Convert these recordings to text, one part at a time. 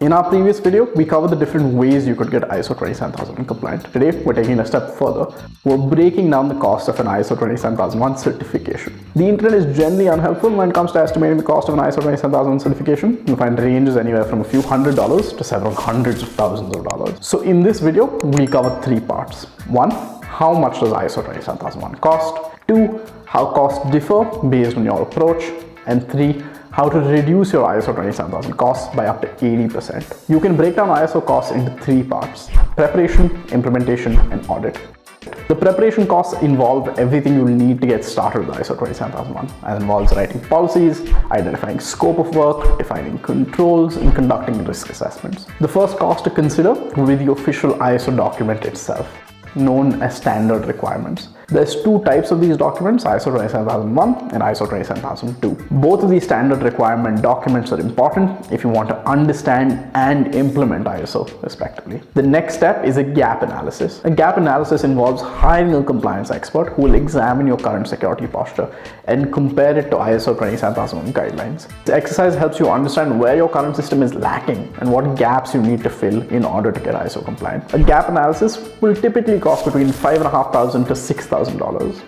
In our previous video, we covered the different ways you could get ISO 27001 compliant. Today, we're taking a step further. We're breaking down the cost of an ISO 27001 certification. The internet is generally unhelpful when it comes to estimating the cost of an ISO 27001 certification. You'll find ranges anywhere from a few $100s to several hundreds of thousands of dollars. So in this video, we cover three parts. 1. How much does ISO 27001 cost? 2. How costs differ based on your approach? And 3. How to reduce your ISO 27001 costs by up to 80%. You can break down ISO costs into three parts: preparation, implementation, and audit. The preparation costs involve everything you'll need to get started with ISO 27001, and involves writing policies, identifying scope of work, defining controls, and conducting risk assessments. The first cost to consider will be the official ISO document itself, known as standard requirements. There's two types of these documents, ISO 27001 and ISO 27002. Both of these standard requirement documents are important if you want to understand and implement ISO respectively. The next step is a gap analysis. A gap analysis involves hiring a compliance expert who will examine your current security posture and compare it to ISO 27001 guidelines. This exercise helps you understand where your current system is lacking and what gaps you need to fill in order to get ISO compliant. A gap analysis will typically cost between $5,500 to $6,000.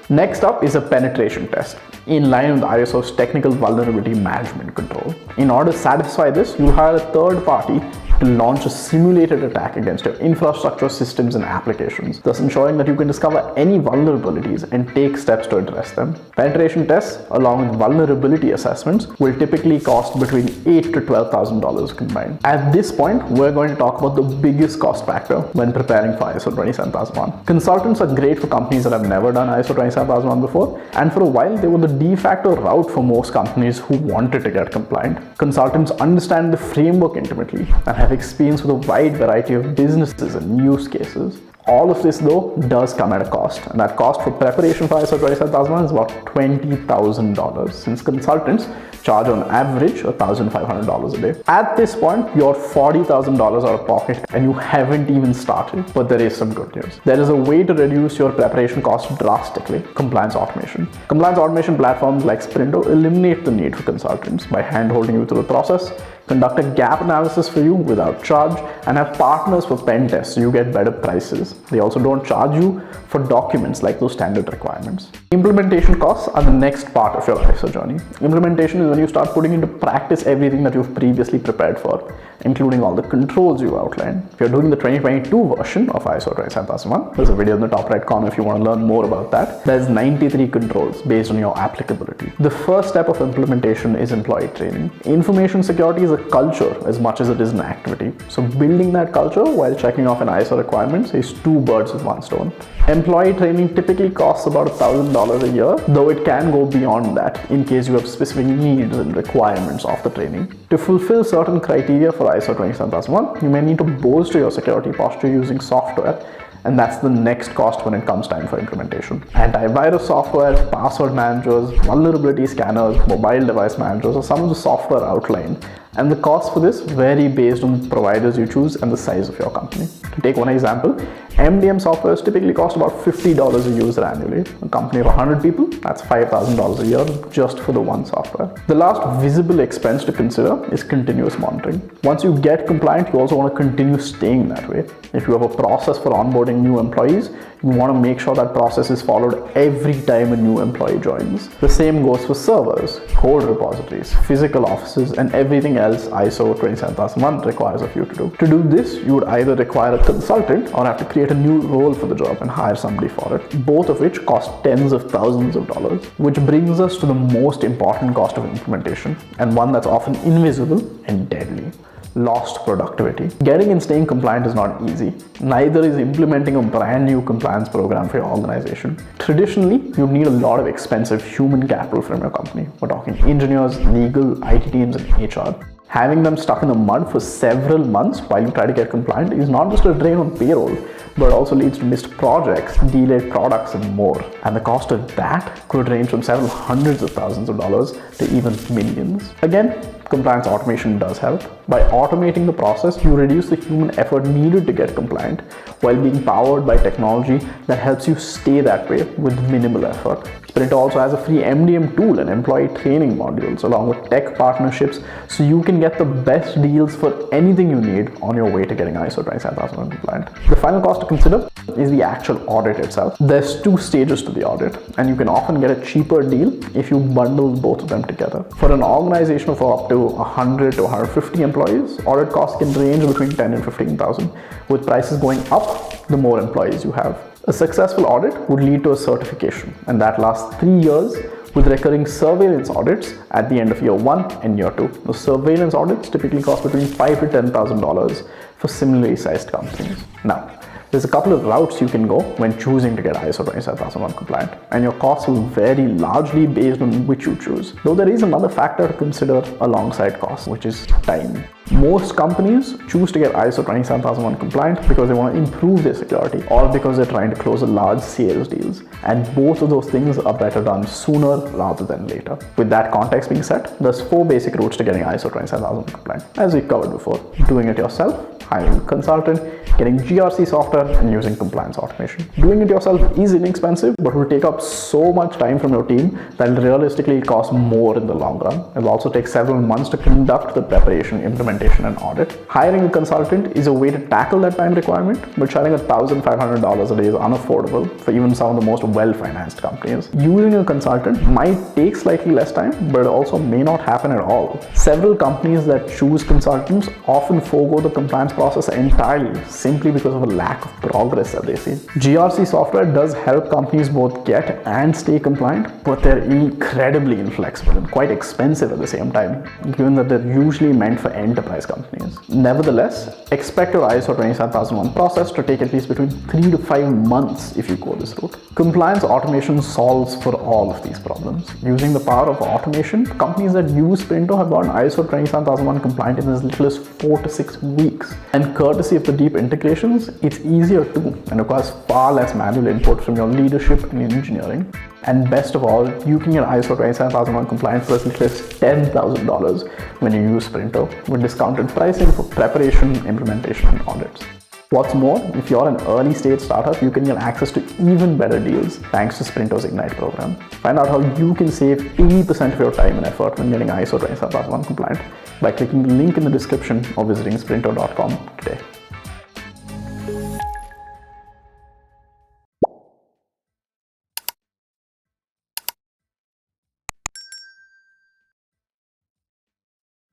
Next up is a penetration test, in line with ISO's technical vulnerability management control. In order to satisfy this, you'll hire a third party to launch a simulated attack against your infrastructure, systems, and applications, thus ensuring that you can discover any vulnerabilities and take steps to address them. Penetration tests, along with vulnerability assessments, will typically cost between $8,000 to $12,000 combined. At this point, we're going to talk about the biggest cost factor when preparing for ISO 27001. Consultants are great for companies that have never done ISO 27001 before, and for a while they were the de facto route for most companies who wanted to get compliant. Consultants understand the framework intimately and have experience with a wide variety of businesses and use cases. All of this though does come at a cost, and that cost for preparation for ISO 27001 is about $20,000, since consultants charge on average $1,500 a day. At this point, you're $40,000 out of pocket and you haven't even started. But there is some good news. There is a way to reduce your preparation cost drastically: compliance automation. Compliance automation platforms like Sprinto eliminate the need for consultants by hand-holding you through the process, conduct a gap analysis for you without charge, and have partners for pen tests so you get better prices. They also don't charge you for documents like those standard requirements. Implementation costs are the next part of your ISO journey. Implementation is when you start putting into practice everything that you've previously prepared for, including all the controls you outlined. If you're doing the 2022 version of ISO 27001, there's a video in the top right corner if you want to learn more about that. There's 93 controls based on your applicability. The first step of implementation is employee training. Information security is a culture as much as it is an activity. So building that culture while checking off an ISO requirements is two birds with one stone. Employee training typically costs about $1,000 a year, though it can go beyond that in case you have specific needs and requirements of the training. To fulfill certain criteria for ISO 27001, you may need to bolster your security posture using software, and that's the next cost when it comes time for implementation. Antivirus software, password managers, vulnerability scanners, mobile device managers are some of the software outlined, and the costs for this vary based on the providers you choose and the size of your company. To take one example, MDM software typically costs about $50 a user annually. A company of 100 people, that's $5,000 a year just for the one software. The last visible expense to consider is continuous monitoring. Once you get compliant, you also want to continue staying that way. If you have a process for onboarding new employees, you want to make sure that process is followed every time a new employee joins. The same goes for servers, code repositories, physical offices, and everything else ISO 27001 requires of you to do. To do this, you would either require a consultant or have to create a new role for the job and hire somebody for it, both of which cost tens of thousands of dollars. Which brings us to the most important cost of implementation, and one that's often invisible and deadly: lost productivity. Getting and staying compliant is not easy. Neither is implementing a brand new compliance program for your organization. Traditionally, you need a lot of expensive human capital from your company. We're talking engineers, legal, IT teams, and HR. Having them stuck in the mud for several months while you try to get compliant is not just a drain on payroll, but also leads to missed projects, delayed products, and more. And the cost of that could range from several hundreds of thousands of dollars to even millions. Again, compliance automation does help. By automating the process, you reduce the human effort needed to get compliant while being powered by technology that helps you stay that way with minimal effort. Sprinto also has a free MDM tool and employee training modules along with tech partnerships, so you can get the best deals for anything you need on your way to getting ISO 27001 compliant. The final cost to consider is the actual audit itself. There's 2 stages to the audit, and you can often get a cheaper deal if you bundle both of them together. For an organization of up to 100 to 150 employees, audit costs can range between 10 and 15,000, with prices going up the more employees you have. A successful audit would lead to a certification, and that lasts 3 years with recurring surveillance audits at the end of year 1 and year 2. The surveillance audits typically cost between $5,000 to $10,000 for similarly sized companies. Now, there's a couple of routes you can go when choosing to get ISO 27001 compliant, and your costs will vary largely based on which you choose. Though there is another factor to consider alongside costs, which is time. Most companies choose to get ISO 27001 compliant because they want to improve their security or because they're trying to close a large sales deals. And both of those things are better done sooner rather than later. With that context being set, there's 4 basic routes to getting ISO 27001 compliant. As we covered before, doing it yourself, hiring a consultant, getting GRC software, and using compliance automation. Doing it yourself is inexpensive, but will take up so much time from your team that it'll realistically cost more in the long run. It'll also take several months to conduct the preparation, implementation, and audit. Hiring a consultant is a way to tackle that time requirement, but charging $1,500 a day is unaffordable for even some of the most well-financed companies. Using a consultant might take slightly less time, but it also may not happen at all. Several companies that choose consultants often forego the compliance process entirely, simply because of a lack of progress that they see. GRC software does help companies both get and stay compliant, but they're incredibly inflexible and quite expensive at the same time, given that they're usually meant for enterprise companies. Nevertheless, expect your ISO 27001 process to take at least between 3 to 5 months if you go this route. Compliance automation solves for all of these problems. Using the power of automation, companies that use Sprinto have gotten ISO 27001 compliant in as little as 4 to 6 weeks. And courtesy of the deep integrations, it's easier too and requires far less manual input from your leadership and engineering. And best of all, you can get ISO 27001 compliant for as little as $10,000 when you use Sprinto with discounted pricing for preparation, implementation, and audits. What's more, if you're an early stage startup, you can get access to even better deals thanks to Sprinto's Ignite program. Find out how you can save 80% of your time and effort when getting ISO 27001 compliant by clicking the link in the description or visiting sprinto.com today.